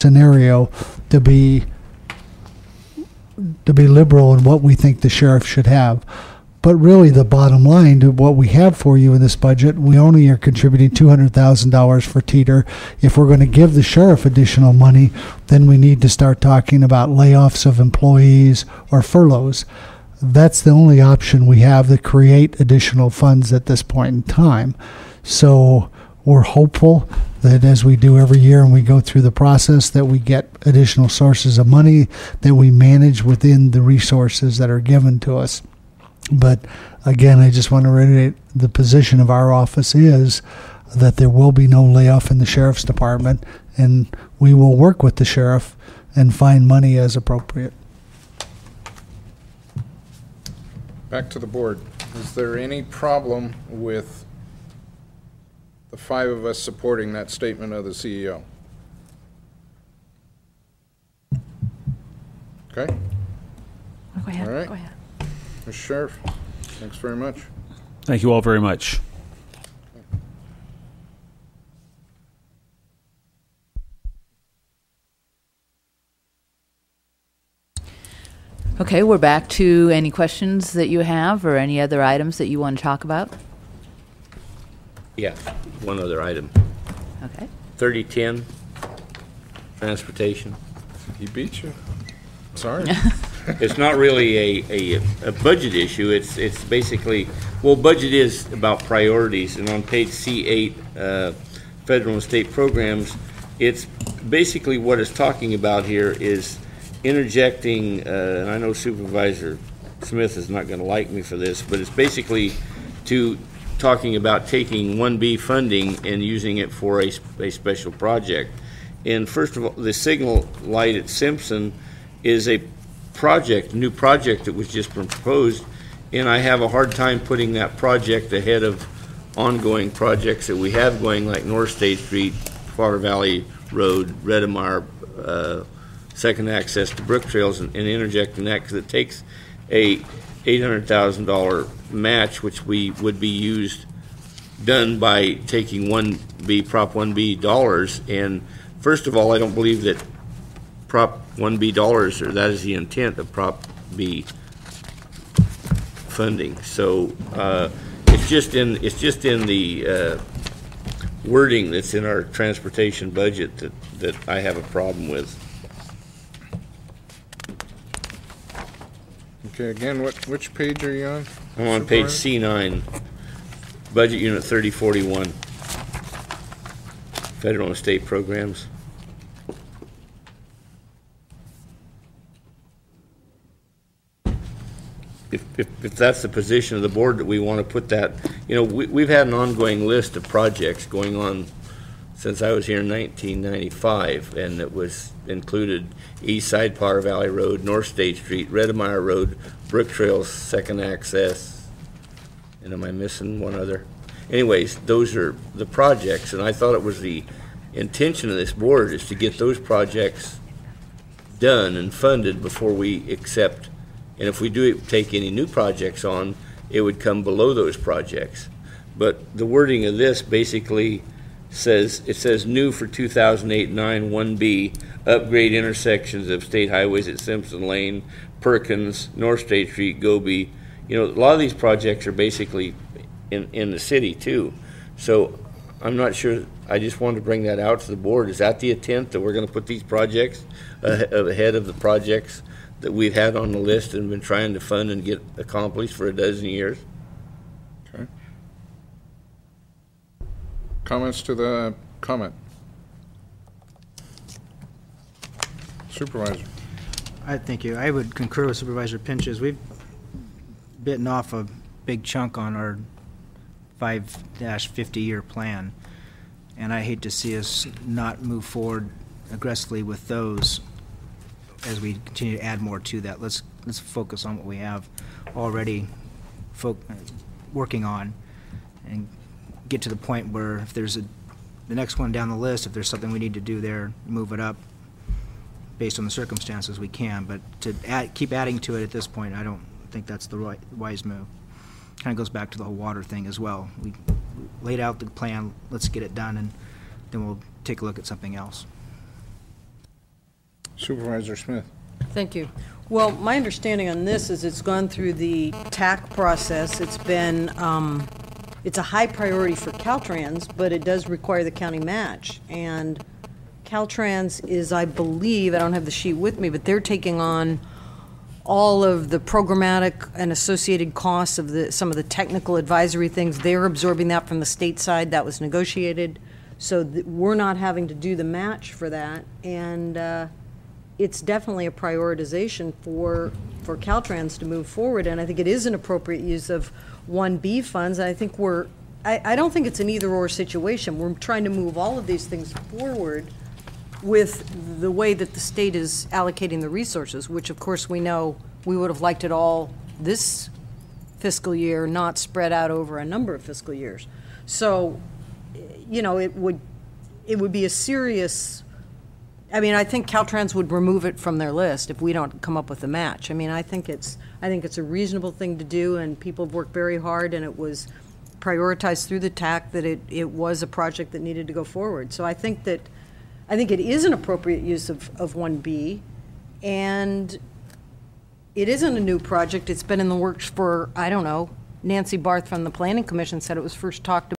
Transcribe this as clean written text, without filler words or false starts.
scenario to be liberal in what we think the sheriff should have. But really, the bottom line to what we have for you in this budget, we only are contributing $200,000 for Teeter. If we're going to give the sheriff additional money, then we need to start talking about layoffs of employees or furloughs. That's the only option we have to create additional funds at this point in time. So we're hopeful that as we do every year and we go through the process, that we get additional sources of money that we manage within the resources that are given to us. But again, I just want to reiterate the position of our office is that there will be no layoff in the sheriff's department, and we will work with the sheriff and find money as appropriate. Back to the board. Is there any problem with the 5 of us supporting that statement of the CEO? Okay. Go ahead. All right. Go ahead. Mr. Sheriff, thanks very much. Thank you all very much. Okay, we're back to any questions that you have or any other items that you want to talk about. Yeah, one other item. Okay. 3010, transportation. He beat you. Sorry. It's not really a budget issue. It's basically, well, budget is about priorities, and on page C8, federal and state programs, it's basically what it's talking about here is interjecting, and I know Supervisor Smith is not going to like me for this, but it's basically talking about taking 1B funding and using it for a special project. And first of all, the signal light at Simpson is a new project that was just proposed, and I have a hard time putting that project ahead of ongoing projects that we have going, like North State Street, Far Valley Road, Redemeyer, second access to Brook Trails, and interjecting that because it takes a $800,000 match, which would be done by taking Prop 1B dollars. And first of all, I don't believe that Prop 1B dollars, or that is the intent of Prop B funding. So it's just in the wording that's in our transportation budget that I have a problem with. Okay, again, which page are you on? I'm on page C9, budget unit 3041, federal and state programs. If that's the position of the board that we want to put that, we've had an ongoing list of projects going on since I was here in 1995, and it was included East Side Power Valley Road, North State Street, Redemeyer Road, Brook Trails, second access, and am I missing one other? Anyways, those are the projects, and I thought it was the intention of this board is to get those projects done and funded before we accept. And if we do take any new projects on, it would come below those projects. But the wording of this basically says new for 2008-9 1B, upgrade intersections of state highways at Simpson Lane, Perkins, North State Street, Goby. A lot of these projects are basically in the city too. So I'm not sure. I just wanted to bring that out to the board. Is that the intent, that we're going to put these projects ahead of the projects that we've had on the list and been trying to fund and get accomplished for a dozen years? Okay. Comments to the comment? Supervisor. Thank you. I would concur with Supervisor Pinches. We've bitten off a big chunk on our 5-50-year plan, and I hate to see us not move forward aggressively with those as we continue to add more to that. Let's focus on what we have already working on, and get to the point where if there's the next one down the list, if there's something we need to do there, move it up based on the circumstances, we can. But to keep adding to it at this point, I don't think that's the wise move. Kind of goes back to the whole water thing as well. We laid out the plan, let's get it done, and then we'll take a look at something else. Supervisor Smith. Thank you. Well, my understanding on this is it's gone through the TAC process. It's been, it's a high priority for Caltrans, but it does require the county match. And Caltrans is, I believe, I don't have the sheet with me, but they're taking on all of the programmatic and associated costs of some of the technical advisory things. They're absorbing that from the state side. That was negotiated. So we're not having to do the match for that. And it's definitely a prioritization for Caltrans to move forward. And I think it is an appropriate use of 1B funds. And I think I don't think it's an either-or situation. We're trying to move all of these things forward with the way that the state is allocating the resources, which of course we know we would have liked it all this fiscal year, not spread out over a number of fiscal years. So, you know, it would be a serious, I mean, I think Caltrans would remove it from their list if we don't come up with a match. I mean, I think it's a reasonable thing to do, and people have worked very hard, and it was prioritized through the TAC that it was a project that needed to go forward. So I think it is an appropriate use of 1B, and it isn't a new project. It's been in the works for, I don't know, Nancy Barth from the Planning Commission said it was first talked